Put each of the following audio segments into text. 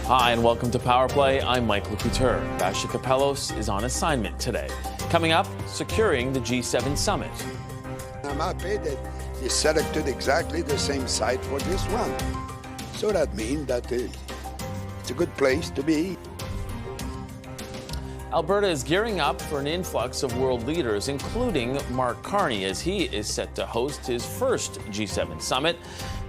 Hi, and welcome to Power Play. I'm Michael Couture. Basia Capellos is on assignment today. Coming up, securing the G7 summit. I'm happy that they selected exactly the same site for this one. So that means that it's a good place to be. Alberta is gearing up for an influx of world leaders, including Mark Carney, as he is set to host his first G7 summit.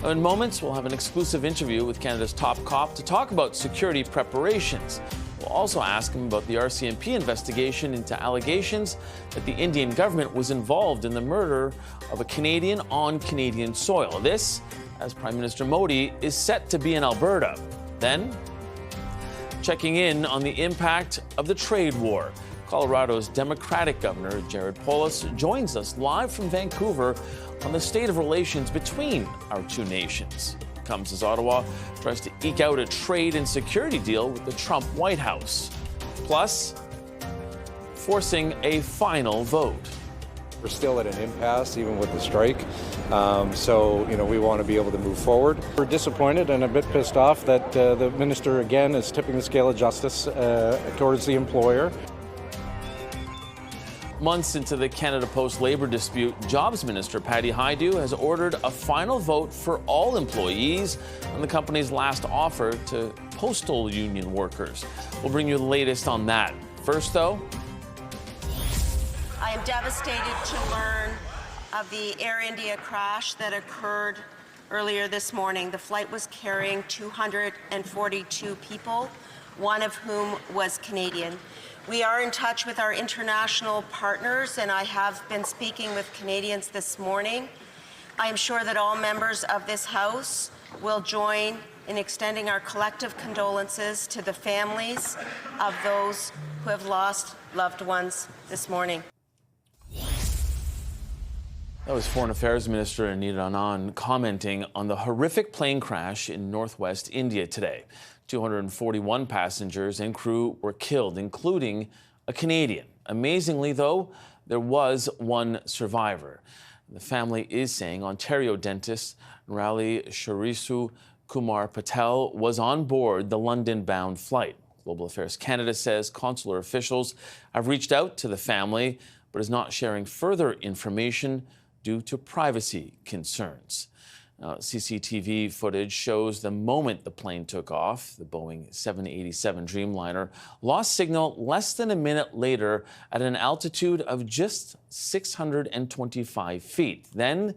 Now, in moments, we'll have an exclusive interview with Canada's top cop to talk about security preparations. We'll also ask him about the RCMP investigation into allegations that the Indian government was involved in the murder of a Canadian on Canadian soil. This, as Prime Minister Modi is set to be in Alberta. Then, checking in on the impact of the trade war. Colorado's Democratic Governor Jared Polis joins us live from Vancouver on the state of relations between our two nations. Comes as Ottawa tries to eke out a trade and security deal with the Trump White House. Plus, forcing a final vote. We're still at an impasse, even with the strike. So, we want to be able to move forward. We're disappointed and a bit pissed off that the minister, again, is tipping the scale of justice towards the employer. Months into the Canada Post labor dispute, Jobs Minister Patty Hajdu has ordered a final vote for all employees on the company's last offer to postal union workers. We'll bring you the latest on that. First, though, I am devastated to learn of the Air India crash that occurred earlier this morning. The flight was carrying 242 people, one of whom was Canadian. We are in touch with our international partners, and I have been speaking with Canadians this morning. I am sure that all members of this House will join in extending our collective condolences to the families of those who have lost loved ones this morning. That was Foreign Affairs Minister Anita Anand commenting on the horrific plane crash in northwest India today. 241 passengers and crew were killed, including a Canadian. Amazingly, though, there was one survivor. The family is saying Ontario dentist Nrali Sharisu Kumar Patel was on board the London-bound flight. Global Affairs Canada says consular officials have reached out to the family, but is not sharing further information due to privacy concerns. CCTV footage shows the moment the plane took off. The Boeing 787 Dreamliner lost signal less than a minute later at an altitude of just 625 feet. Then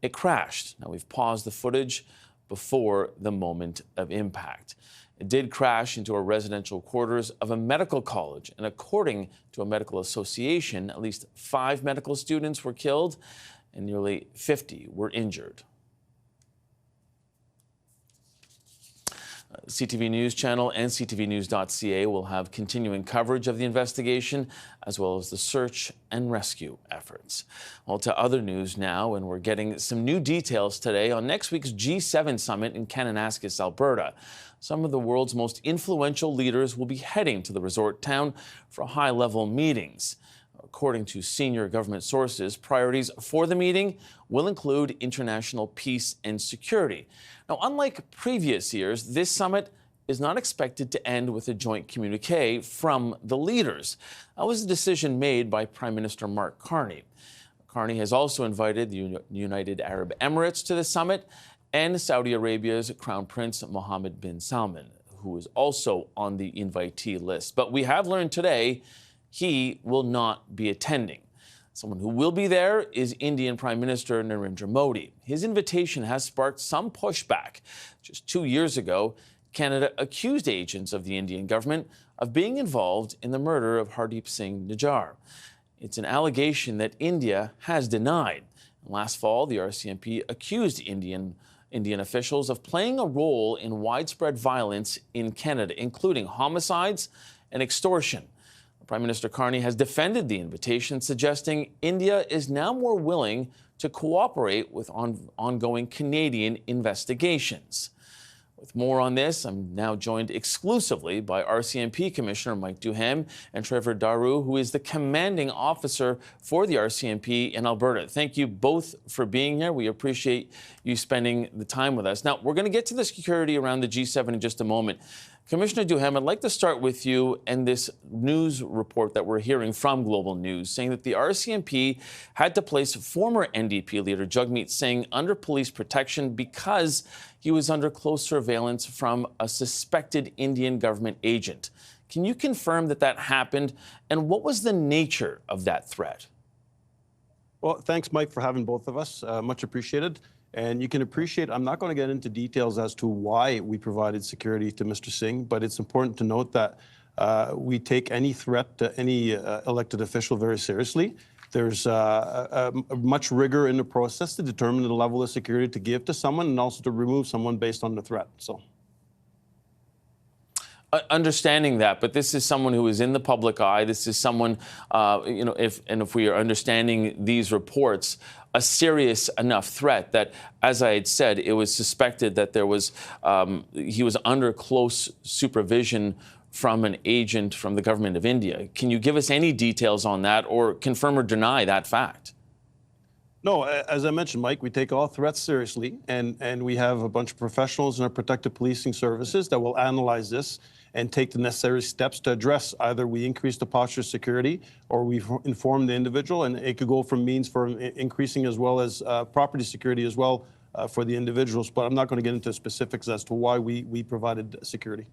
it crashed. Now, we've paused the footage before the moment of impact. It did crash into a residential quarters of a medical college, and according to a medical association, at least 5 medical students were killed and nearly 50 were injured. CTV News Channel and ctvnews.ca will have continuing coverage of the investigation, as well as the search and rescue efforts. Well, to other news now, and we're getting some new details today on next week's G7 summit in Kananaskis, Alberta. Some of the world's most influential leaders will be heading to the resort town for high-level meetings. According to senior government sources, priorities for the meeting will include international peace and security. Now, unlike previous years, this summit is not expected to end with a joint communique from the leaders. That was a decision made by Prime Minister Mark Carney. Carney has also invited the United Arab Emirates to the summit and Saudi Arabia's Crown Prince Mohammed bin Salman, who is also on the invitee list. But we have learned today he will not be attending. Someone who will be there is Indian Prime Minister Narendra Modi. His invitation has sparked some pushback. Just 2 years ago, Canada accused agents of the Indian government of being involved in the murder of Hardeep Singh Nijjar. It's an allegation that India has denied. Last fall, the RCMP accused Indian officials of playing a role in widespread violence in Canada, including homicides and extortion. Prime Minister Carney has defended the invitation, suggesting India is now more willing to cooperate with ongoing Canadian investigations. With more on this, I'm now joined exclusively by RCMP Commissioner Mike Duhem and Trevor Daru, who is the commanding officer for the RCMP in Alberta. Thank you both for being here. We appreciate you spending the time with us. Now, we're going to get to the security around the G7 in just a moment. Commissioner Duhem, I'd like to start with you and this news report that we're hearing from Global News saying that the RCMP had to place former NDP leader Jagmeet Singh under police protection because he was under close surveillance from a suspected Indian government agent. Can you confirm that that happened, and what was the nature of that threat? Well, thanks, Mike, for having both of us. Much appreciated. And you can appreciate, I'm not going to get into details as to why we provided security to Mr. Singh, but it's important to note that we take any threat to any elected official very seriously. There's much rigor in the process to determine the level of security to give to someone and also to remove someone based on the threat. So. Understanding that, but this is someone who is in the public eye. This is someone, if we are understanding these reports, a serious enough threat that, as I had said, it was suspected that there was he was under close supervision from an agent from the government of India. Can you give us any details on that, or confirm or deny that fact? No, as I mentioned, Mike, we take all threats seriously, and we have a bunch of professionals in our protective policing services that will analyze this and take the necessary steps to address. Either we increase the posture of security or we inform the individual, and it could go from means for increasing as well as property security as well for the individuals. But I'm not going to get into specifics as to why we provided security.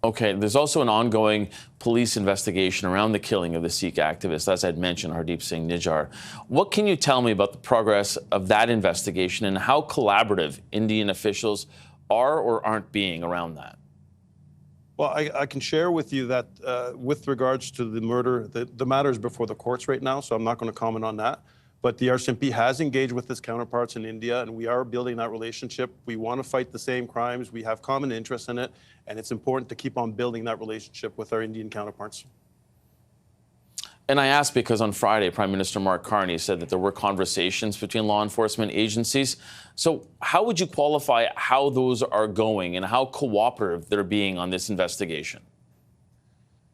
Okay, there's also an ongoing police investigation around the killing of the Sikh activist, as I'd mentioned, Hardeep Singh Nijjar. What can you tell me about the progress of that investigation and how collaborative Indian officials are or aren't being around that? Well, I can share with you that with regards to the murder, the matter is before the courts right now, so I'm not going to comment on that. But the RCMP has engaged with its counterparts in India, and we are building that relationship. We want to fight the same crimes. We have common interests in it, and it's important to keep on building that relationship with our Indian counterparts. And I ask because on Friday, Prime Minister Mark Carney said that there were conversations between law enforcement agencies. So how would you qualify how those are going and how cooperative they're being on this investigation?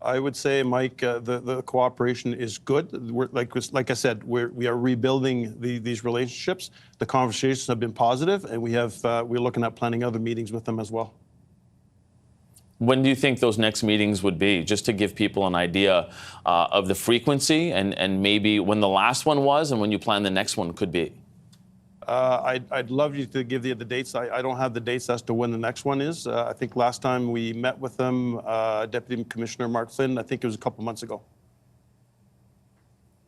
I would say, Mike, the cooperation is good. Like I said, we are rebuilding these relationships. The conversations have been positive, and we're looking at planning other meetings with them as well. When do you think those next meetings would be, just to give people an idea of the frequency and maybe when the last one was and when you plan the next one could be? I'd love you to give the dates. I don't have the dates as to when the next one is. I think last time we met with them, Deputy Commissioner Mark Flynn, I think it was a couple months ago.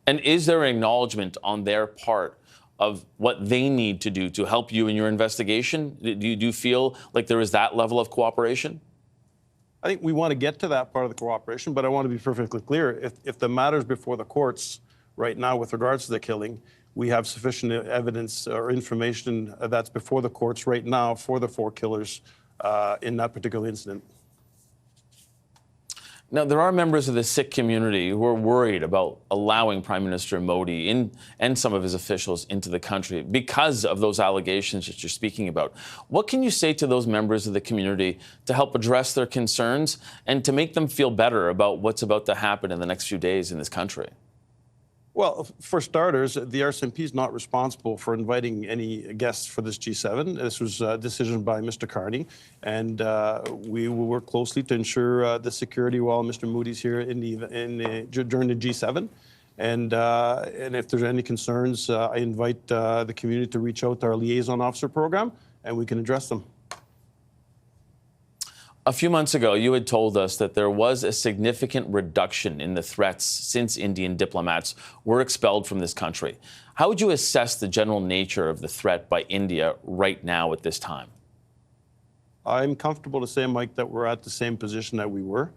And is there an acknowledgement on their part of what they need to do to help you in your investigation? Do you feel like there is that level of cooperation? I think we want to get to that part of the cooperation, but I want to be perfectly clear. If the matters before the courts right now with regards to the killing, we have sufficient evidence or information that's before the courts right now for the 4 killers in that particular incident. Now, there are members of the Sikh community who are worried about allowing Prime Minister Modi and some of his officials into the country because of those allegations that you're speaking about. What can you say to those members of the community to help address their concerns and to make them feel better about what's about to happen in the next few days in this country? Well, for starters, the RCMP is not responsible for inviting any guests for this G7. This was a decision by Mr. Carney, and we will work closely to ensure the security while Mr. Moody's here during the G7. And if there's any concerns, I invite the community to reach out to our liaison officer program, and we can address them. A few months ago, you had told us that there was a significant reduction in the threats since Indian diplomats were expelled from this country. How would you assess the general nature of the threat by India right now at this time? I'm comfortable to say, Mike, that we're at the same position that we were.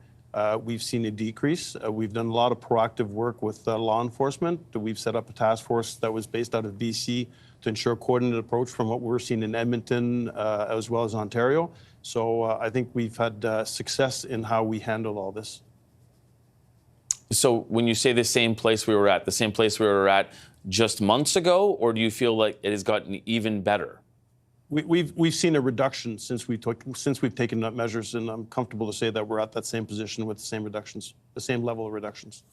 We've seen a decrease. We've done a lot of proactive work with law enforcement. We've set up a task force that was based out of BC to ensure a coordinated approach from what we're seeing in Edmonton as well as Ontario. So I think we've had success in how we handle all this. So when you say the same place we were at just months ago, or do you feel like it has gotten even better? We've seen a reduction since we've taken up measures, and I'm comfortable to say that we're at that same position with the same reductions, the same level of reductions.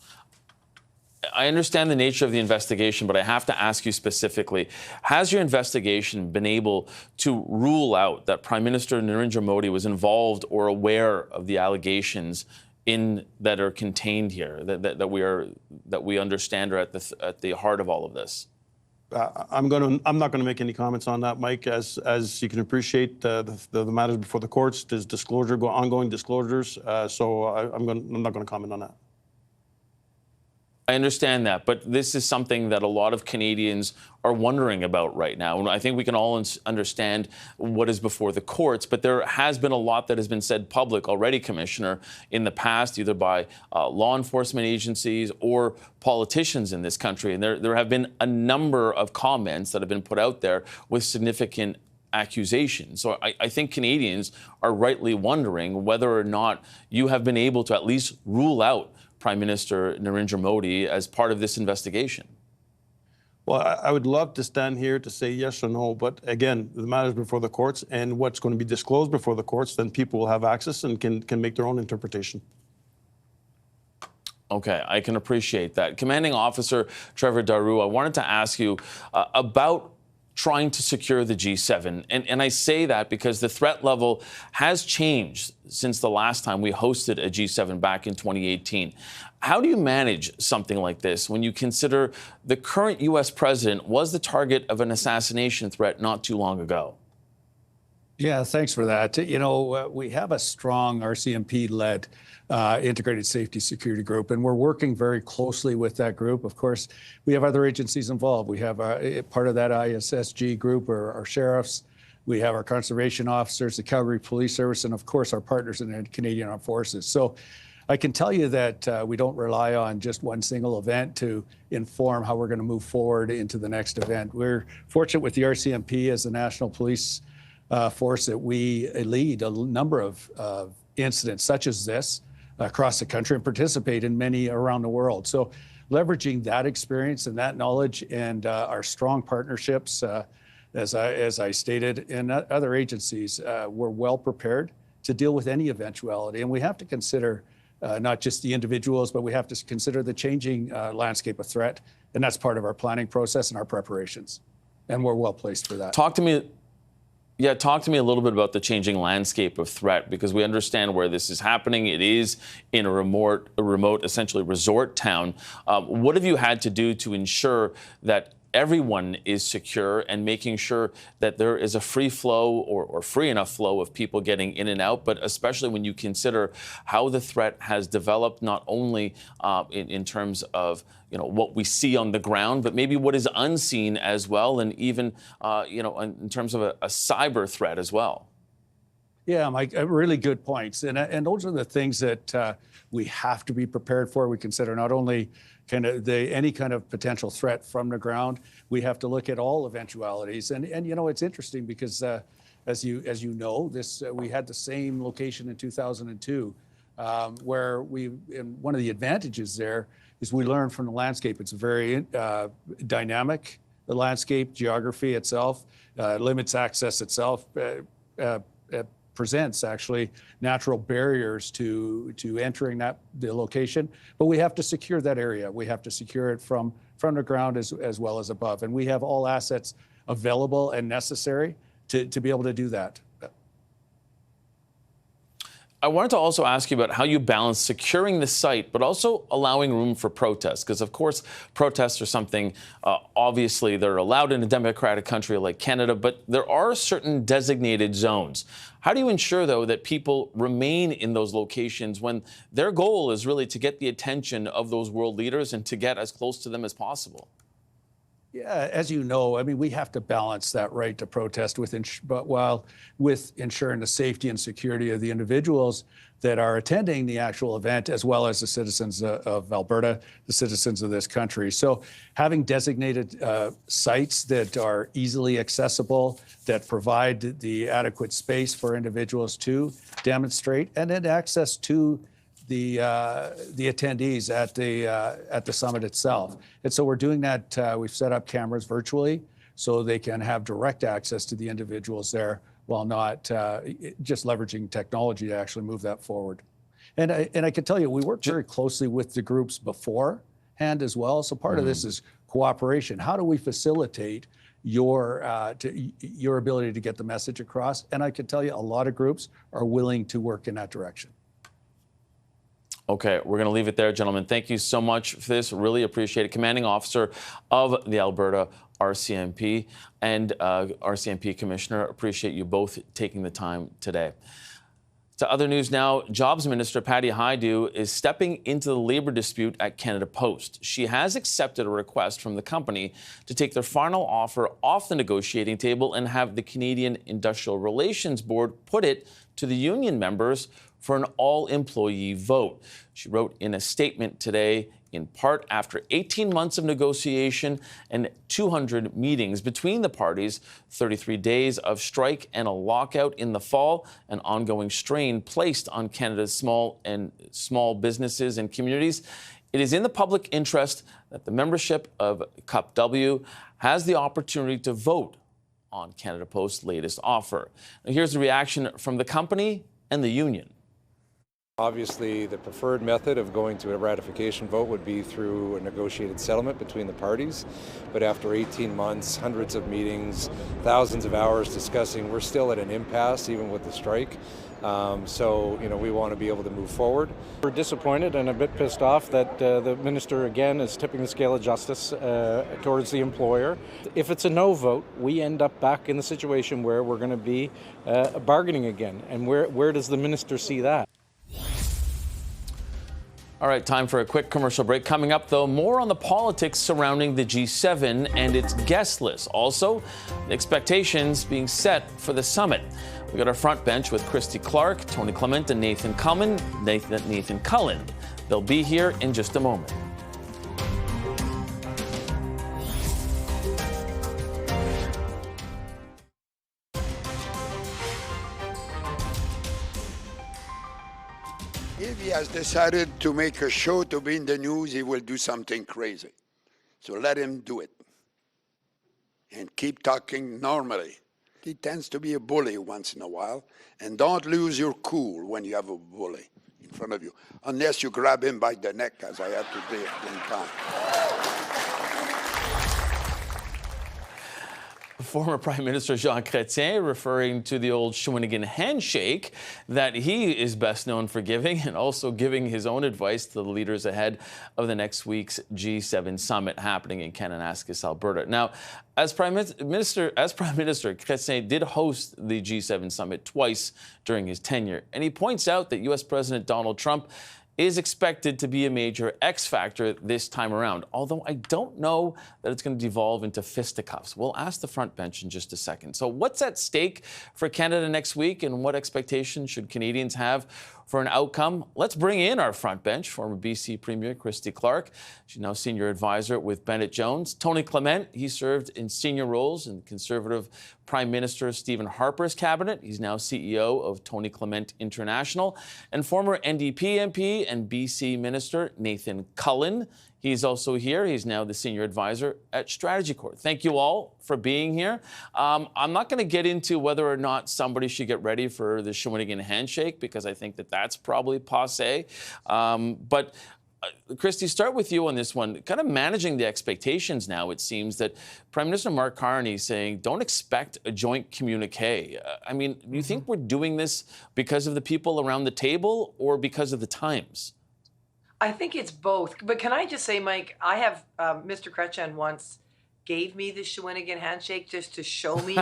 I understand the nature of the investigation, but I have to ask you specifically, has your investigation been able to rule out that Prime Minister Narendra Modi was involved or aware of the allegations that are contained here, that we understand are at the heart of all of this? I'm not going to make any comments on that, Mike. As you can appreciate, the matters before the courts, there's ongoing disclosures. So I'm not going to comment on that. I understand that, but this is something that a lot of Canadians are wondering about right now. And I think we can all understand what is before the courts, but there has been a lot that has been said public already, Commissioner, in the past, either by law enforcement agencies or politicians in this country. And there have been a number of comments that have been put out there with significant accusations. So I think Canadians are rightly wondering whether or not you have been able to at least rule out Prime Minister Narendra Modi as part of this investigation. Well, I would love to stand here to say yes or no, but again, the matters before the courts and what's going to be disclosed before the courts, then people will have access and can make their own interpretation. Okay, I can appreciate that. Commanding Officer Trevor Daru, I wanted to ask you about trying to secure the G7. And I say that because the threat level has changed since the last time we hosted a G7 back in 2018. How do you manage something like this when you consider the current U.S. president was the target of an assassination threat not too long ago? Yeah, thanks for that. You know, we have a strong RCMP-led integrated safety security group, and we're working very closely with that group. Of course, we have other agencies involved. We have part of that ISSG group, or our sheriffs. We have our conservation officers, the Calgary Police Service, and of course, our partners in the Canadian Armed Forces. So I can tell you that we don't rely on just one single event to inform how we're going to move forward into the next event. We're fortunate with the RCMP as the national police force that we lead a number of incidents such as this across the country and participate in many around the world. So leveraging that experience and that knowledge and our strong partnerships, as I stated, in other agencies, we're well prepared to deal with any eventuality. And we have to consider not just the individuals, but we have to consider the changing landscape of threat. And that's part of our planning process and our preparations. And we're well placed for that. Talk to me a little bit about the changing landscape of threat, because we understand where this is happening. It is in a remote, essentially resort town. What have you had to do to ensure that everyone is secure and making sure that there is a free flow or free enough flow of people getting in and out, but especially when you consider how the threat has developed, not only in terms of what we see on the ground, but maybe what is unseen as well, and even in terms of a cyber threat as well. Yeah, Mike, really good points. And those are the things that we have to be prepared for. We consider not only any kind of potential threat from the ground, we have to look at all eventualities. And it's interesting because as you know, we had the same location in 2002, where one of the advantages there is we learned from the landscape. It's a very dynamic, the landscape, geography itself, limits access itself, presents actually natural barriers to entering the location, but we have to secure that area. We have to secure it from the ground as well as above, and we have all assets available and necessary to be able to do that. I wanted to also ask you about how you balance securing the site, but also allowing room for protests. Because, of course, protests are something, obviously, they're allowed in a democratic country like Canada, but there are certain designated zones. How do you ensure, though, that people remain in those locations when their goal is really to get the attention of those world leaders and to get as close to them as possible? Yeah, as you know, I mean, we have to balance that right to protest with ensuring the safety and security of the individuals that are attending the actual event, as well as the citizens of Alberta, the citizens of this country. So having designated sites that are easily accessible, that provide the adequate space for individuals to demonstrate, and then access to the attendees at the summit itself. And so we're doing that. We've set up cameras virtually so they can have direct access to the individuals there, while not just leveraging technology to actually move that forward. And I can tell you, we worked very closely with the groups beforehand hand as well. So part of this is cooperation. How do we facilitate your ability to get the message across? And I can tell you a lot of groups are willing to work in that direction. Okay, we're going to leave it there, gentlemen. Thank you so much for this. Really appreciate it. Commanding Officer of the Alberta RCMP and RCMP Commissioner, appreciate you both taking the time today. To other news now, Jobs Minister Patty Hajdu is stepping into the labor dispute at Canada Post. She has accepted a request from the company to take their final offer off the negotiating table and have the Canadian Industrial Relations Board put it to the union members for an all-employee vote. She wrote in a statement today, in part after 18 months of negotiation and 200 meetings between the parties, 33 days of strike and a lockout in the fall, an ongoing strain placed on Canada's small businesses and communities. It is in the public interest that the membership of Cup W has the opportunity to vote on Canada Post's latest offer. Now, here's the reaction from the company and the union. Obviously, the preferred method of going to a ratification vote would be through a negotiated settlement between the parties. But after 18 months, hundreds of meetings, thousands of hours discussing, we're still at an impasse, even with the strike. So, we want to be able to move forward. We're disappointed and a bit pissed off that the minister, again, is tipping the scale of justice towards the employer. If it's a no vote, we end up back in the situation where we're going to be bargaining again. And where does the minister see that? All right, time for a quick commercial break. Coming up, though, more on the politics surrounding the G7 and its guest list. Also, the expectations being set for the summit. We got our front bench with Christy Clark, Tony Clement, and Nathan Cullen. They'll be here in just a moment. If he has decided to make a show to be in the news, he will do something crazy. So let him do it. And keep talking normally. He tends to be a bully once in a while. And don't lose your cool when you have a bully in front of you. Unless you grab him by the neck, as I had today one time. Former Prime Minister Jean Chrétien referring to the old Shawinigan handshake that he is best known for giving, and also giving his own advice to the leaders ahead of the next week's G7 summit happening in Kananaskis, Alberta. Now, as Prime Minister Chrétien did host the G7 summit twice during his tenure, and he points out that U.S. President Donald Trump is expected to be a major X factor this time around, although I don't know that it's going to devolve into fisticuffs. We'll ask the front bench in just a second. So what's at stake for Canada next week, and what expectations should Canadians have for an outcome? Let's bring in our front bench, former BC Premier Christy Clark. She's now senior advisor with Bennett Jones. Tony Clement, he served in senior roles in Conservative Prime Minister Stephen Harper's cabinet. He's now CEO of Tony Clement International. And former NDP MP and BC Minister Nathan Cullen. He's also here. He's now the senior advisor at Strategy Corps. Thank you all for being here. I'm not going to get into whether or not somebody should get ready for the Shawinigan handshake, because I think that that's probably passé. But Christy, start with you on this one. Kind of managing the expectations now, it seems that Prime Minister Mark Carney saying, don't expect a joint communique. I mean, do you think we're doing this because of the people around the table or because of the times? I think it's both. But can I just say, Mike, I have Mr. Chrétien once gave me the Shawinigan handshake just to show me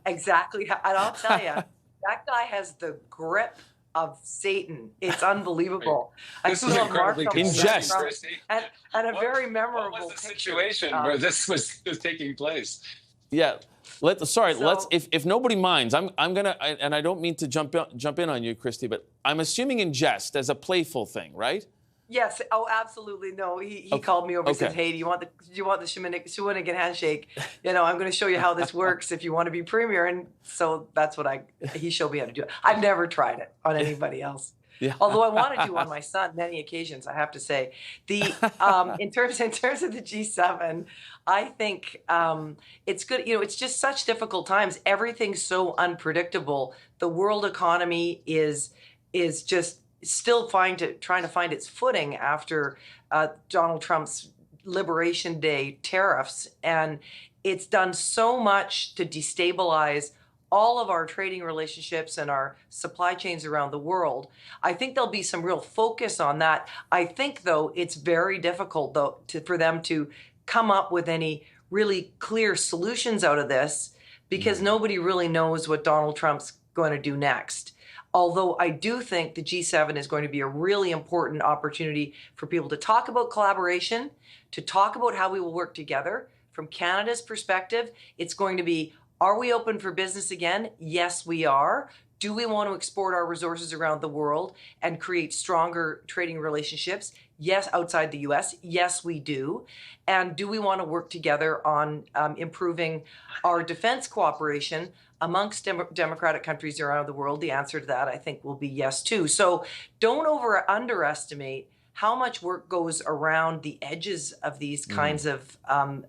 exactly how, and I'll tell you, that guy has the grip of Satan. It's unbelievable. This is incredibly in jest. And a very memorable What was the situation where this was taking place? Yeah. Let's if nobody minds, I'm gonna, and I don't mean to jump in on you, Christy, but I'm assuming in jest as a playful thing, right? Yes. Oh, absolutely. No, he called me over and said, "Hey, do you want the Shawinigan handshake? I'm going to show you how this works if you want to be premier." And so that's what he showed me how to do it. I've never tried it on anybody else. Yeah. Although I wanted to on my son many occasions, I have to say. The in terms of the G7, I think it's good. It's just such difficult times. Everything's so unpredictable. The world economy is just still trying to find its footing after Donald Trump's Liberation Day tariffs, and it's done so much to destabilize all of our trading relationships and our supply chains around the world. I think there'll be some real focus on that. I think, though, it's very difficult, though, for them to come up with any really clear solutions out of this, because nobody really knows what Donald Trump's going to do next. Although I do think the G7 is going to be a really important opportunity for people to talk about collaboration, to talk about how we will work together. From Canada's perspective, it's going to be, are we open for business again? Yes, we are. Do we want to export our resources around the world and create stronger trading relationships? Yes, outside the US. Yes, we do. And do we want to work together on improving our defense cooperation amongst democratic countries around the world? The answer to that, I think, will be yes, too. So don't underestimate how much work goes around the edges of these kinds of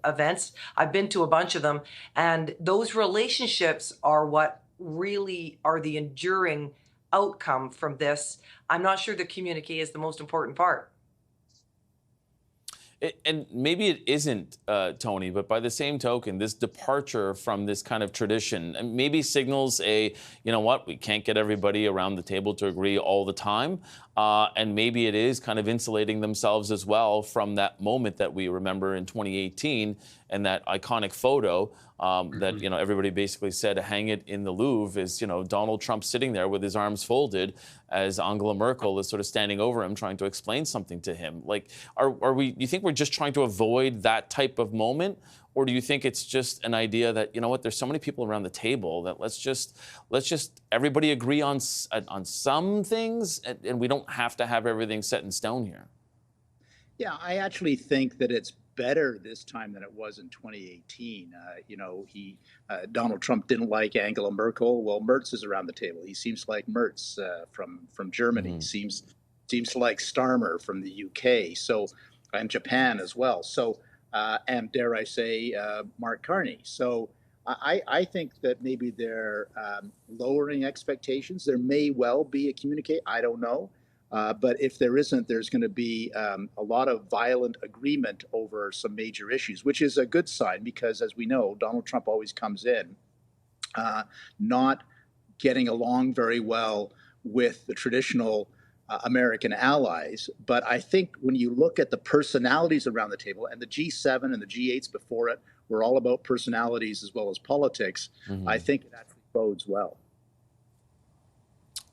events. I've been to a bunch of them, and those relationships are what really are the enduring outcome from this. I'm not sure the communique is the most important part. And maybe it isn't, Tony, but by the same token, this departure from this kind of tradition maybe signals you know what, we can't get everybody around the table to agree all the time. And maybe it is kind of insulating themselves as well from that moment that we remember in 2018 and that iconic photo that, you know, everybody basically said to hang it in the Louvre is, you know, Donald Trump sitting there with his arms folded as Angela Merkel is sort of standing over him trying to explain something to him. Like, you think we're just trying to avoid that type of moment? Or do you think it's just an idea that, you know what, there's so many people around the table that let's just everybody agree on some things and we don't have to have everything set in stone here? Yeah, I actually think that it's better this time than it was in 2018. You know, Donald Trump didn't like Angela Merkel. Well, Merz is around the table. He seems to like Merz from Germany. Seems to like Starmer from the UK. So, and Japan as well. So, and dare I say, Mark Carney. So, I think that maybe they're lowering expectations. There may well be a communique. I don't know. But if there isn't, there's going to be a lot of violent agreement over some major issues, which is a good sign because, as we know, Donald Trump always comes in not getting along very well with the traditional American allies. But I think when you look at the personalities around the table, and the G7 and the G8s before it were all about personalities as well as politics, I think it actually bodes well.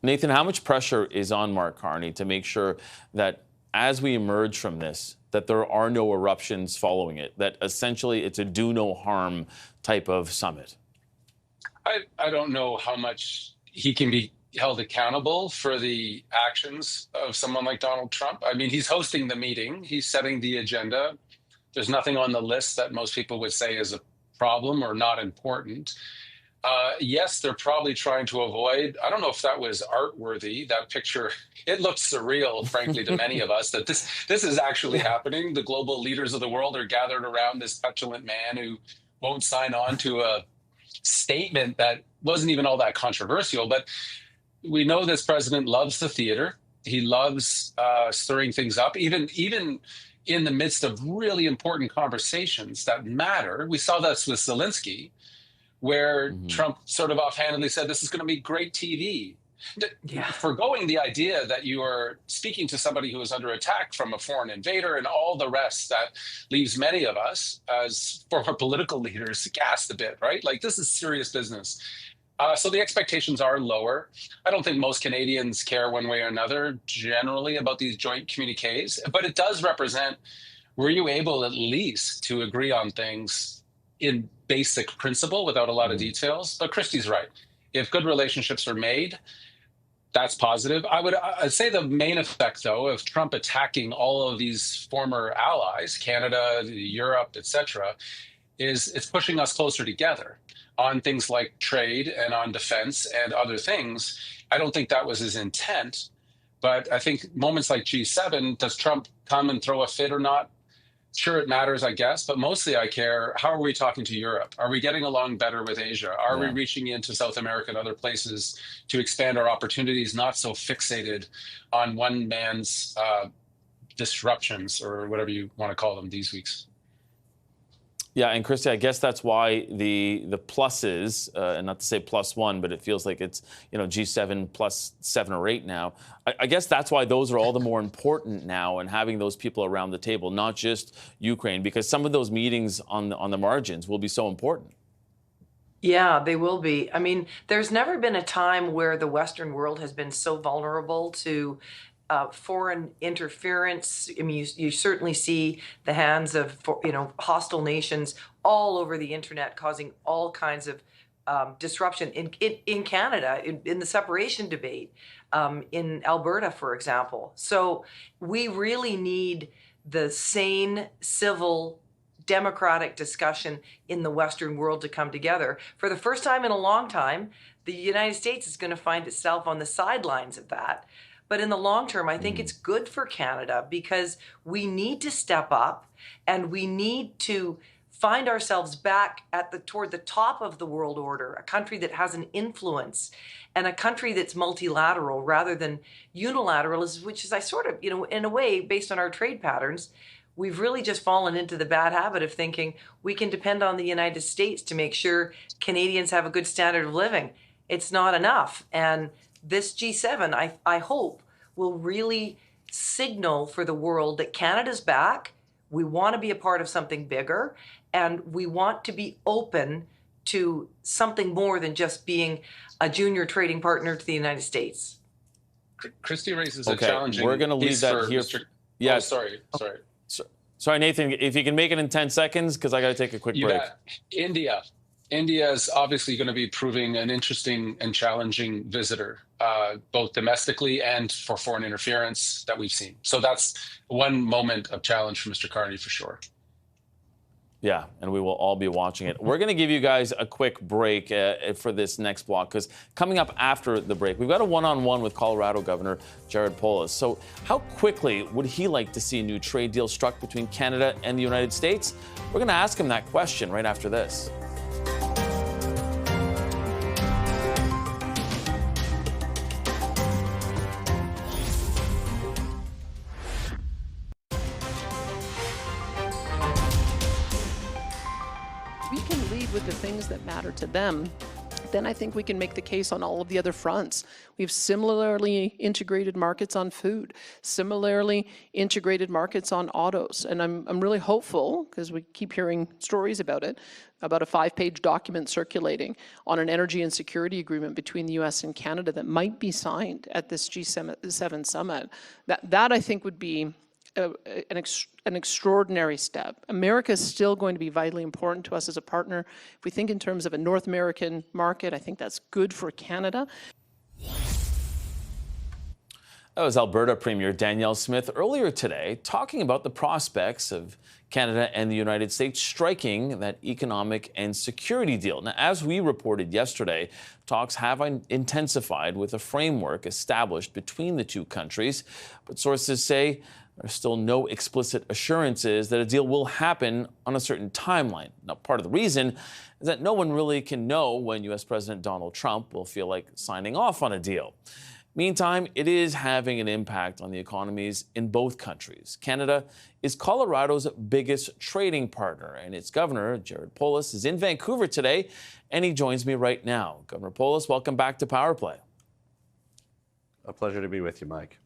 Nathan, how much pressure is on Mark Carney to make sure that as we emerge from this, that there are no eruptions following it, that essentially it's a do no harm type of summit? I don't know how much he can be held accountable for the actions of someone like Donald Trump. I mean, he's hosting the meeting. He's setting the agenda. There's nothing on the list that most people would say is a problem or not important. Yes, they're probably trying to avoid, I don't know if that was art-worthy, that picture. It looked surreal, frankly, to many of us, that this is actually happening. The global leaders of the world are gathered around this petulant man who won't sign on to a statement that wasn't even all that controversial. But we know this president loves the theater. He loves stirring things up, even in the midst of really important conversations that matter. We saw this with Zelensky, where Trump sort of offhandedly said, this is going to be great TV. Forgoing the idea that you are speaking to somebody who is under attack from a foreign invader and all the rest, that leaves many of us as former political leaders gassed a bit, right? Like, this is serious business. So the expectations are lower. I don't think most Canadians care one way or another generally about these joint communiques, but it does represent, were you able at least to agree on things in basic principle without a lot of details? But Christy's right. If good relationships are made, that's positive. I'd say the main effect, though, of Trump attacking all of these former allies, Canada, Europe, etc., is it's pushing us closer together on things like trade and on defense and other things. I don't think that was his intent, but I think moments like G7, does Trump come and throw a fit or not? Sure, it matters, I guess, but mostly I care, how are we talking to Europe? Are we getting along better with Asia? Are we reaching into South America and other places to expand our opportunities, not so fixated on one man's disruptions, or whatever you want to call them, these weeks. Yeah, and Christy, I guess that's why the pluses, and not to say +1, but it feels like it's, G7 plus 7 or 8 now. I guess that's why those are all the more important now, and having those people around the table, not just Ukraine, because some of those meetings on the margins will be so important. Yeah, they will be. I mean, there's never been a time where the Western world has been so vulnerable to foreign interference. I mean, you certainly see the hands of hostile nations all over the internet, causing all kinds of disruption in Canada, in the separation debate, in Alberta, for example. So we really need the sane, civil, democratic discussion in the Western world to come together. For the first time in a long time, the United States is going to find itself on the sidelines of that. But in the long term, I think it's good for Canada, because we need to step up and we need to find ourselves back toward the top of the world order, a country that has an influence and a country that's multilateral rather than unilateral, which is, I sort of, in a way, based on our trade patterns, we've really just fallen into the bad habit of thinking we can depend on the United States to make sure Canadians have a good standard of living. It's not enough. And this G7, I hope, will really signal for the world that Canada's back. We want to be a part of something bigger, and we want to be open to something more than just being a junior trading partner to the United States. Christy raises a challenging we're going to leave that here. Yeah, sorry. Sorry, Nathan, if you can make it in 10 seconds, because I got to take a quick break. India is obviously going to be proving an interesting and challenging visitor, both domestically and for foreign interference that we've seen. So that's one moment of challenge for Mr. Carney, for sure. Yeah, and we will all be watching it. We're going to give you guys a quick break for this next block, because coming up after the break, we've got a one-on-one with Colorado Governor Jared Polis. So how quickly would he like to see a new trade deal struck between Canada and the United States? We're going to ask him that question right after this. With the things that matter to them, then I think we can make the case on all of the other fronts. We have similarly integrated markets on food, similarly integrated markets on autos. And I'm really hopeful, because we keep hearing stories about it, about a 5-page document circulating on an energy and security agreement between the US and Canada that might be signed at this G7 summit. That I think would be an extraordinary step. America is still going to be vitally important to us as a partner. If we think in terms of a North American market, I think that's good for Canada. That was Alberta Premier Danielle Smith earlier today talking about the prospects of Canada and the United States striking that economic and security deal. Now, as we reported yesterday, talks have intensified with a framework established between the two countries, but sources say there are still no explicit assurances that a deal will happen on a certain timeline. Now, part of the reason is that no one really can know when U.S. President Donald Trump will feel like signing off on a deal. Meantime, it is having an impact on the economies in both countries. Canada is Colorado's biggest trading partner, and its governor, Jared Polis, is in Vancouver today, and he joins me right now. Governor Polis, welcome back to Power Play. A pleasure to be with you, Mike.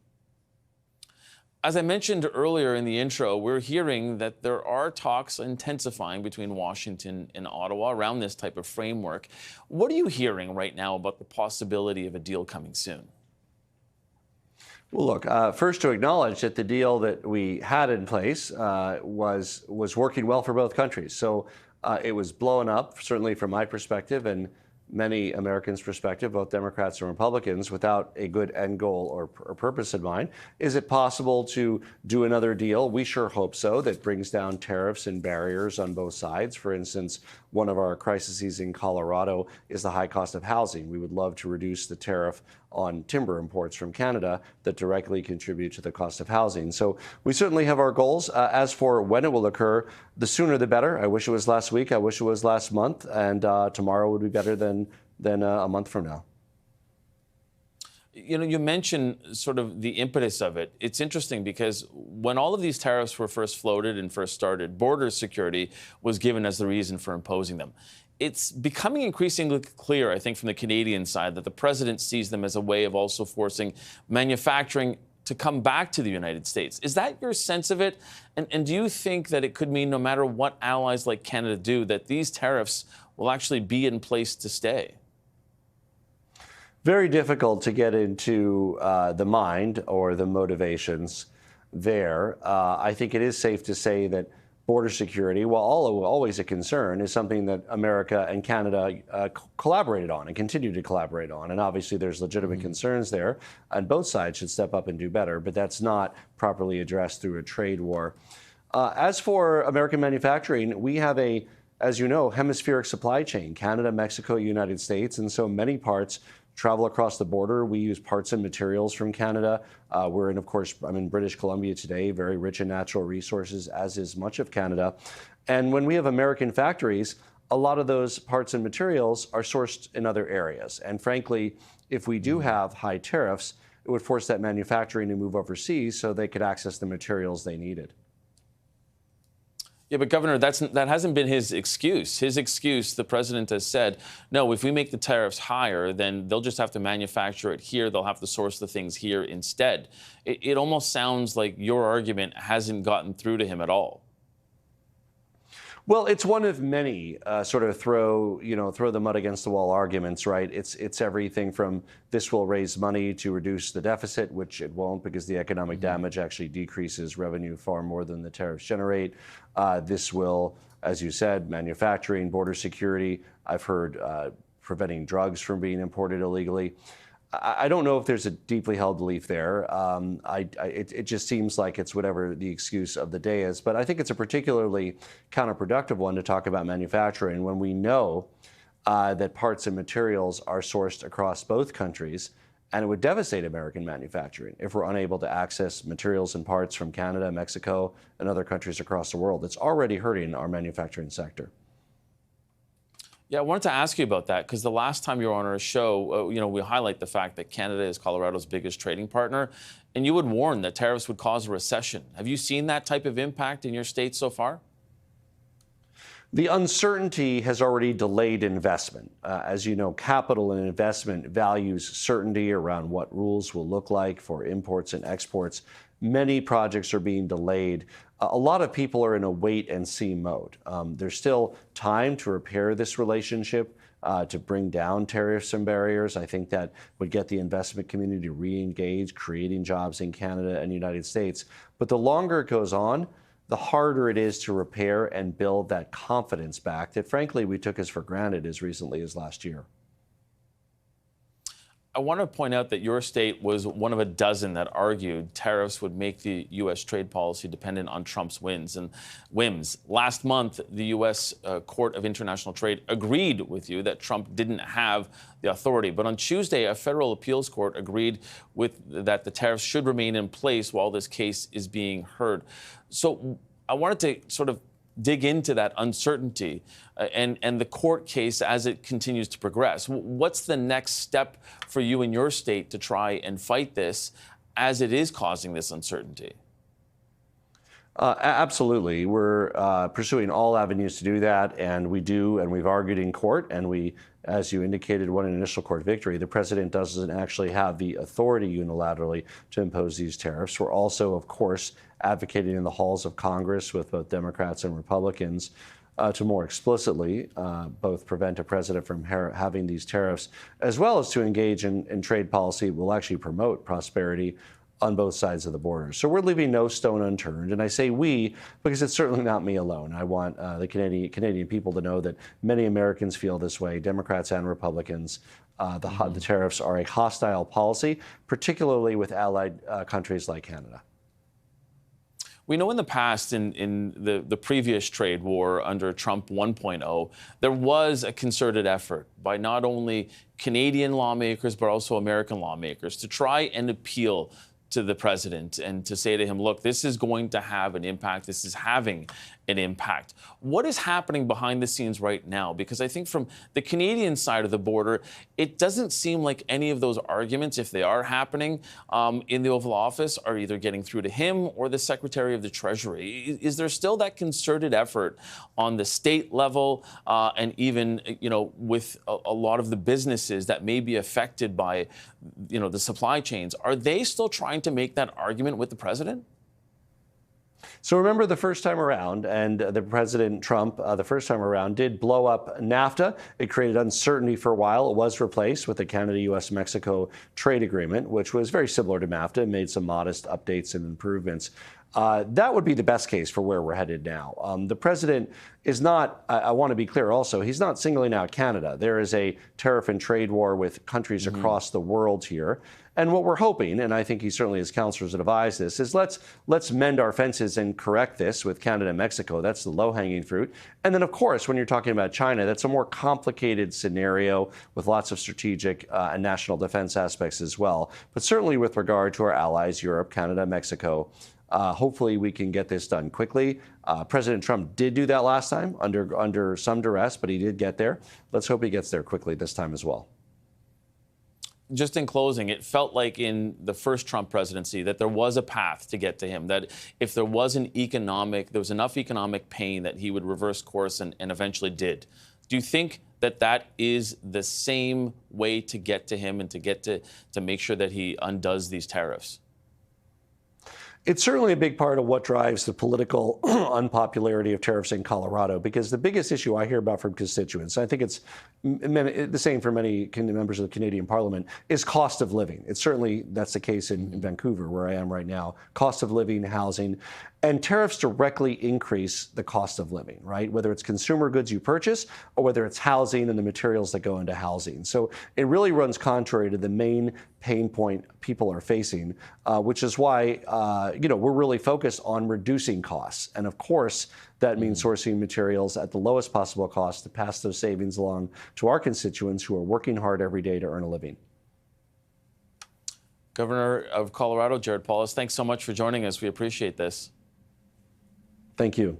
As I mentioned earlier in the intro, we're hearing that there are talks intensifying between Washington and Ottawa around this type of framework. What are you hearing right now about the possibility of a deal coming soon? Well, look, first to acknowledge that the deal that we had in place was working well for both countries. So it was blown up, certainly from my perspective, and many Americans' perspective, both Democrats and Republicans, without a good end goal or purpose in mind. Is it possible to do another deal? We sure hope so, that brings down tariffs and barriers on both sides. For instance, one of our crises in Colorado is the high cost of housing. We would love to reduce the tariff on timber imports from Canada that directly contribute to the cost of housing. So we certainly have our goals. As for when it will occur, the sooner the better. I wish it was last week. I wish it was last month. And tomorrow would be better than a month from now. You know, you mentioned sort of the impetus of it. It's interesting because when all of these tariffs were first floated and first started, border security was given as the reason for imposing them. It's becoming increasingly clear, I think, from the Canadian side that the president sees them as a way of also forcing manufacturing to come back to the United States. Is that your sense of it? And do you think that it could mean no matter what allies like Canada do, that these tariffs will actually be in place to stay? Very difficult to get into the mind or the motivations there. I think it is safe to say that border security, while always a concern, is something that America and Canada collaborated on and continue to collaborate on. And obviously there's legitimate concerns there, and both sides should step up and do better, but that's not properly addressed through a trade war. As for American manufacturing, we have a, as you know, hemispheric supply chain, Canada, Mexico, United States, and so many parts travel across the border. We use parts and materials from Canada. We're in, of course, I'm in British Columbia today, very rich in natural resources, as is much of Canada. And when we have American factories, a lot of those parts and materials are sourced in other areas. And frankly, if we do have high tariffs, it would force that manufacturing to move overseas so they could access the materials they needed. Yeah, but Governor, that hasn't been his excuse. His excuse, the president has said, no, if we make the tariffs higher, then they'll just have to manufacture it here. They'll have to source the things here instead. It almost sounds like your argument hasn't gotten through to him at all. Well, it's one of many sort of throw the mud against the wall arguments, right? It's everything from this will raise money to reduce the deficit, which it won't because the economic damage actually decreases revenue far more than the tariffs generate. This will, as you said, manufacturing, border security. I've heard preventing drugs from being imported illegally. I don't know if there's a deeply held belief there. It just seems like it's whatever the excuse of the day is. But I think it's a particularly counterproductive one to talk about manufacturing when we know that parts and materials are sourced across both countries. And it would devastate American manufacturing if we're unable to access materials and parts from Canada, Mexico, and other countries across the world. It's already hurting our manufacturing sector. Yeah, I wanted to ask you about that because the last time you were on our show, we highlight the fact that Canada is Colorado's biggest trading partner, and you would warn that tariffs would cause a recession. Have you seen that type of impact in your state so far? The uncertainty has already delayed investment. As you know, capital and investment values certainty around what rules will look like for imports and exports. Many projects are being delayed. A lot of people are in a wait and see mode. There's still time to repair this relationship, to bring down tariffs and barriers. I think that would get the investment community to re-engage, creating jobs in Canada and the United States. But the longer it goes on, the harder it is to repair and build that confidence back that, frankly, we took as for granted as recently as last year. I want to point out that your state was one of a dozen that argued tariffs would make the U.S. trade policy dependent on Trump's whims. Last month, the U.S. Court of International Trade agreed with you that Trump didn't have the authority. But on Tuesday, a federal appeals court agreed that the tariffs should remain in place while this case is being heard. So I wanted to sort of dig into that uncertainty and the court case as it continues to progress. What's the next step for you in your state to try and fight this as it is causing this uncertainty? Absolutely. We're pursuing all avenues to do that, and we've argued in court, and we, as you indicated, won an initial court victory. The president doesn't actually have the authority unilaterally to impose these tariffs. We're also, of course, advocating in the halls of Congress with both Democrats and Republicans to more explicitly both prevent a president from having these tariffs, as well as to engage in trade policy that will actually promote prosperity on both sides of the border. So we're leaving no stone unturned. And I say we because it's certainly not me alone. I want the Canadian people to know that many Americans feel this way, Democrats and Republicans. The tariffs are a hostile policy, particularly with allied countries like Canada. We know in the past, in the previous trade war under Trump 1.0, there was a concerted effort by not only Canadian lawmakers, but also American lawmakers to try and appeal to the president and to say to him, look, this is going to have an impact. This is having an impact. What is happening behind the scenes right now? Because I think from the Canadian side of the border, it doesn't seem like any of those arguments, if they are happening in the Oval Office, are either getting through to him or the Secretary of the Treasury. Is there still that concerted effort on the state level and even, with a lot of the businesses that may be affected by, the supply chains? Are they still trying to make that argument with the president? So remember the first time around, and the President Trump, the first time around, did blow up NAFTA. It created uncertainty for a while. It was replaced with the Canada-U.S.-Mexico trade agreement, which was very similar to NAFTA and made some modest updates and improvements. That would be the best case for where we're headed now. The president is not, I want to be clear also, he's not singling out Canada. There is a tariff and trade war with countries across the world here. And what we're hoping, and I think he certainly his counselors advise this, is let's mend our fences and correct this with Canada and Mexico. That's the low-hanging fruit. And then, of course, when you're talking about China, that's a more complicated scenario with lots of strategic and national defense aspects as well. But certainly with regard to our allies, Europe, Canada, Mexico, hopefully we can get this done quickly. President Trump did do that last time under some duress, but he did get there. Let's hope he gets there quickly this time as well. Just in closing, it felt like in the first Trump presidency that there was a path to get to him, that if there was enough economic pain that he would reverse course and eventually did. Do you think that that is the same way to get to him and to get to make sure that he undoes these tariffs? It's certainly a big part of what drives the political unpopularity of tariffs in Colorado, because the biggest issue I hear about from constituents, I think it's the same for many members of the Canadian Parliament, is cost of living. It's certainly, that's the case in Vancouver, where I am right now. Cost of living, housing, and tariffs directly increase the cost of living, right? Whether it's consumer goods you purchase or whether it's housing and the materials that go into housing. So it really runs contrary to the main pain point people are facing, which is why, we're really focused on reducing costs. And of course, that means sourcing materials at the lowest possible cost to pass those savings along to our constituents who are working hard every day to earn a living. Governor of Colorado, Jared Polis, thanks so much for joining us. We appreciate this. Thank you.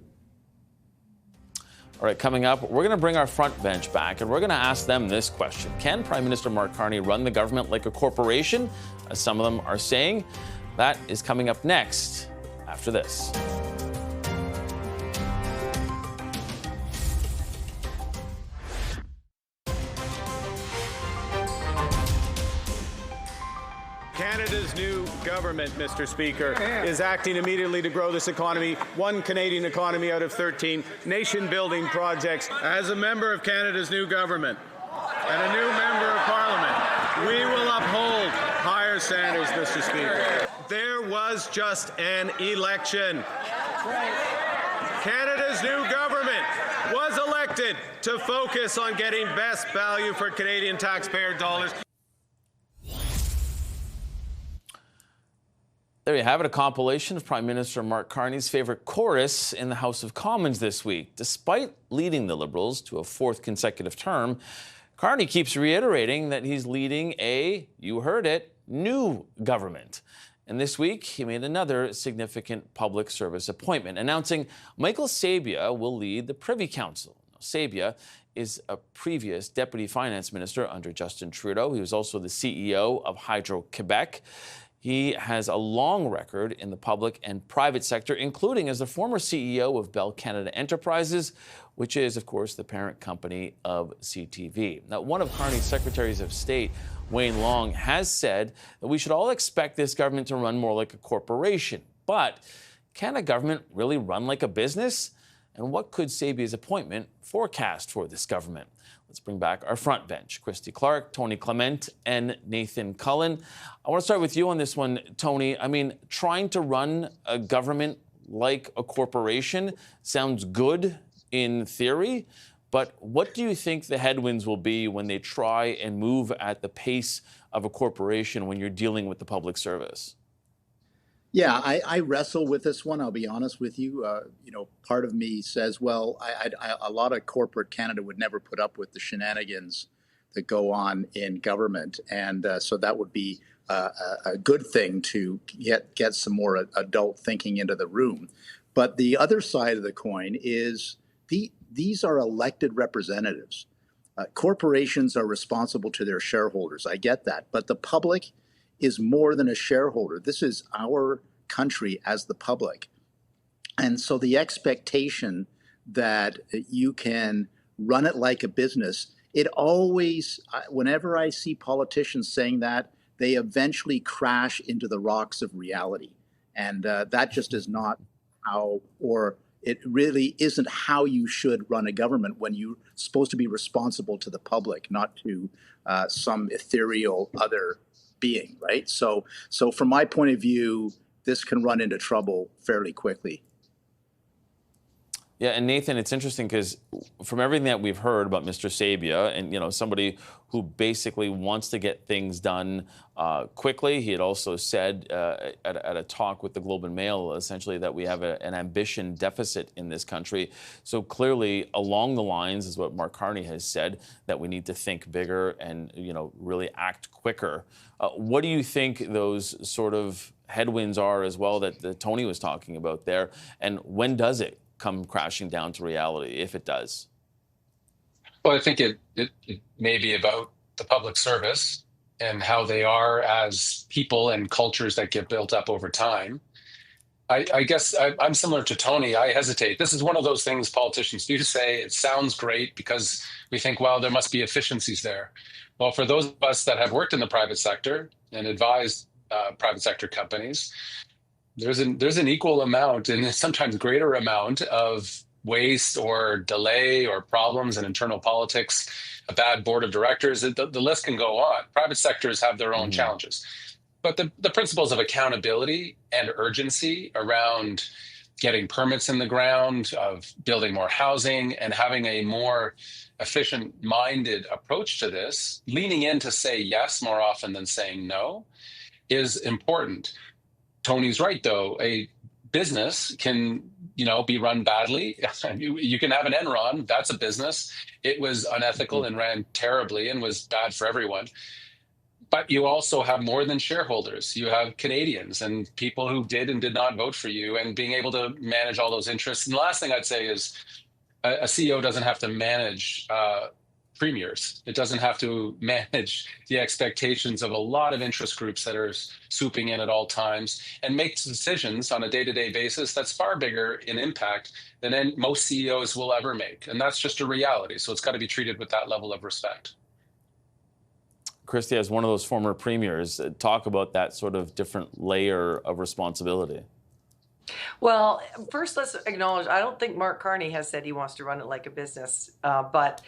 All right, coming up, we're going to bring our front bench back, and we're going to ask them this question. Can Prime Minister Mark Carney run the government like a corporation, as some of them are saying? That is coming up next after this. Canada's new government, Mr. Speaker, is acting immediately to grow this economy, one Canadian economy out of 13 nation-building projects. As a member of Canada's new government and a new member of Parliament, we will uphold higher standards, Mr. Speaker. There was just an election. Canada's new government was elected to focus on getting best value for Canadian taxpayer dollars. There you have it, a compilation of Prime Minister Mark Carney's favorite chorus in the House of Commons this week. Despite leading the Liberals to a fourth consecutive term, Carney keeps reiterating that he's leading a, you heard it, new government. And this week, he made another significant public service appointment, announcing Michael Sabia will lead the Privy Council. Now, Sabia is a previous Deputy Finance Minister under Justin Trudeau. He was also the CEO of Hydro-Quebec. He has a long record in the public and private sector, including as the former CEO of Bell Canada Enterprises, which is, of course, the parent company of CTV. Now, one of Carney's Secretaries of State, Wayne Long, has said that we should all expect this government to run more like a corporation. But can a government really run like a business? And what could Sabia's appointment forecast for this government? Let's bring back our front bench, Christy Clark, Tony Clement, and Nathan Cullen. I want to start with you on this one, Tony. I mean, trying to run a government like a corporation sounds good in theory, but what do you think the headwinds will be when they try and move at the pace of a corporation when you're dealing with the public service? Yeah, I wrestle with this one. I'll be honest with you. Part of me says, well, a lot of corporate Canada would never put up with the shenanigans that go on in government, and so that would be a good thing to get some more adult thinking into the room. But the other side of the coin is these are elected representatives. Corporations are responsible to their shareholders. I get that. But the public is more than a shareholder. This is our country as the public. And so the expectation that you can run it like a business, it always, whenever I see politicians saying that, they eventually crash into the rocks of reality. And that just is not how, or it really isn't how you should run a government when you're supposed to be responsible to the public, not to some ethereal other being, right? So from my point of view, this can run into trouble fairly quickly. Yeah, and Nathan, it's interesting because from everything that we've heard about Mr. Sabia, and somebody who basically wants to get things done quickly, he had also said at a talk with the Globe and Mail, essentially, that we have an ambition deficit in this country. So clearly, along the lines is what Mark Carney has said, that we need to think bigger and really act quicker. What do you think those sort of headwinds are as well that Tony was talking about there, and when does it come crashing down to reality, if it does? Well, I think it may be about the public service and how they are as people and cultures that get built up over time. I guess I'm similar to Tony. I hesitate. This is one of those things politicians do say. It sounds great because we think, well, there must be efficiencies there. Well, for those of us that have worked in the private sector and advised private sector companies, there's an equal amount and sometimes greater amount of waste or delay or problems and internal politics, a bad board of directors. The list can go on. Private sectors have their own challenges. But the principles of accountability and urgency around getting permits in the ground, of building more housing, and having a more efficient-minded approach to this, leaning in to say yes more often than saying no, is important. Tony's right, though. A business can, be run badly. You can have an Enron. That's a business. It was unethical and ran terribly and was bad for everyone. But you also have more than shareholders. You have Canadians and people who did and did not vote for you, and being able to manage all those interests. And the last thing I'd say is a CEO doesn't have to manage premiers. It doesn't have to manage the expectations of a lot of interest groups that are swooping in at all times, and makes decisions on a day-to-day basis that's far bigger in impact than most CEOs will ever make. And that's just a reality. So it's got to be treated with that level of respect. Christy, as one of those former premiers, talk about that sort of different layer of responsibility. Well, first, let's acknowledge, I don't think Mark Carney has said he wants to run it like a business, but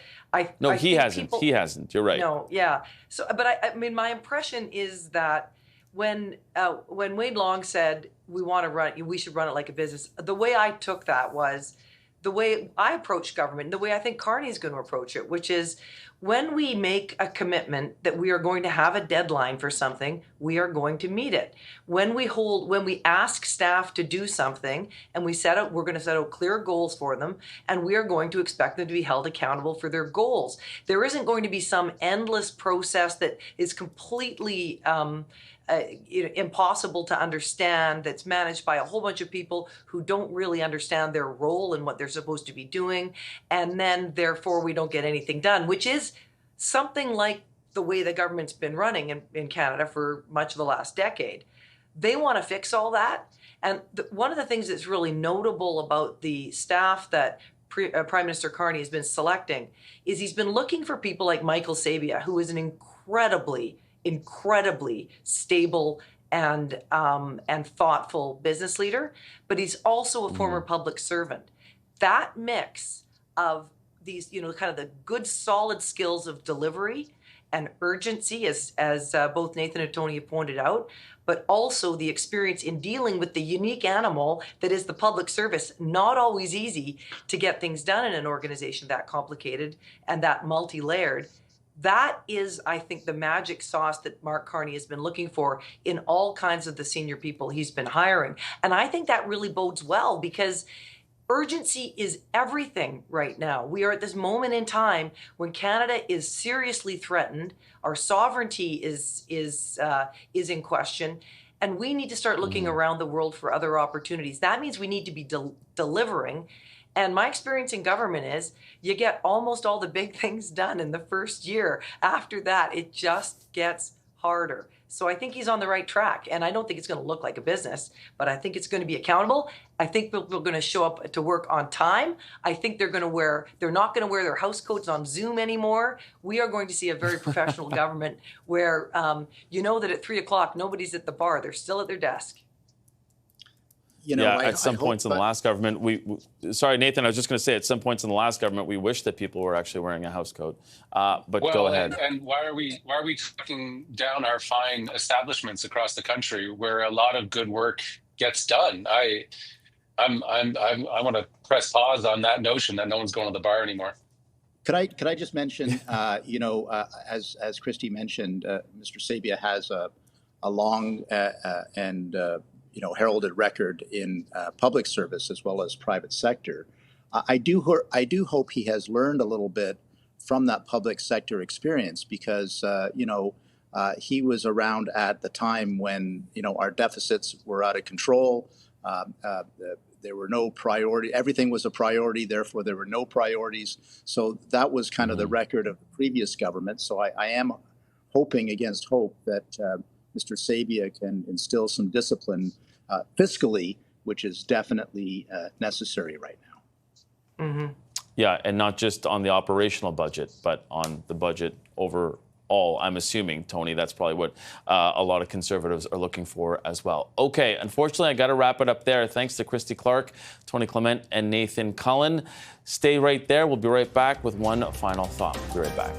he hasn't. He hasn't. You're right. No, yeah. So, but I mean, my impression is that when Wade Long said we should run it like a business, the way I took that was the way I approach government, the way I think Carney's going to approach it, which is when we make a commitment that we are going to have a deadline for something, we are going to meet it. When we ask staff to do something and we're going to set out clear goals for them, and we are going to expect them to be held accountable for their goals. There isn't going to be some endless process that is completely impossible to understand, that's managed by a whole bunch of people who don't really understand their role and what they're supposed to be doing, and then therefore we don't get anything done, which is something like the way the government's been running in Canada for much of the last decade. They want to fix all that, and one of the things that's really notable about the staff that Prime Minister Carney has been selecting is he's been looking for people like Michael Sabia, who is an incredibly stable and thoughtful business leader, but he's also a former public servant. That mix of these, kind of the good solid skills of delivery and urgency, as both Nathan and Tony have pointed out, but also the experience in dealing with the unique animal that is the public service. Not always easy to get things done in an organization that complicated and that multi-layered. That is, I think, the magic sauce that Mark Carney has been looking for in all kinds of the senior people he's been hiring. And I think that really bodes well, because urgency is everything right now. We are at this moment in time when Canada is seriously threatened. Our sovereignty is in question. And we need to start looking around the world for other opportunities. That means we need to be delivering. And my experience in government is you get almost all the big things done in the first year. After that, it just gets harder. So I think he's on the right track. And I don't think it's going to look like a business, but I think it's going to be accountable. I think people are going to show up to work on time. I think they're not going to wear their house coats on Zoom anymore. We are going to see a very professional government where you know that at 3 o'clock, nobody's at the bar. They're still at their desk. At some points in the last government, sorry, Nathan, I was just going to say, at some points in the last government, we wish that people were actually wearing a house coat. But go ahead. And why are we talking down our fine establishments across the country where a lot of good work gets done? I want to press pause on that notion that no one's going to the bar anymore. Could I just mention, as Christy mentioned, Mr. Sabia has a long and heralded record in public service as well as private sector. I do hope he has learned a little bit from that public sector experience because he was around at the time when our deficits were out of control. There were no priority. Everything was a priority. Therefore, there were no priorities. So that was kind of the record of the previous government. So I am hoping against hope that Mr. Sabia can instill some discipline fiscally, which is definitely necessary right now. Mm-hmm. Yeah, and not just on the operational budget, but on the budget overall. I'm assuming, Tony, that's probably what a lot of Conservatives are looking for as well. Okay, unfortunately, I got to wrap it up there. Thanks to Christy Clark, Tony Clement, and Nathan Cullen. Stay right there. We'll be right back with one final thought. We'll be right back.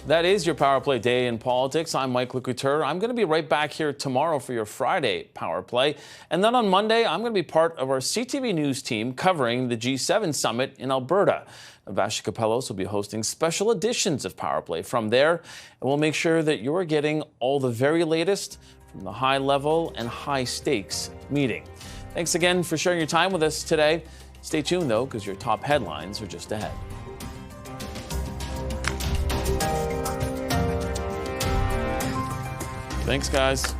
That is your Power Play Day in Politics. I'm Mike Lecouteur. I'm going to be right back here tomorrow for your Friday Power Play. And then on Monday, I'm going to be part of our CTV News team covering the G7 Summit in Alberta. Vashi Kapelos will be hosting special editions of Power Play from there. And we'll make sure that you're getting all the very latest from the high level and high stakes meeting. Thanks again for sharing your time with us today. Stay tuned, though, because your top headlines are just ahead. Thanks, guys.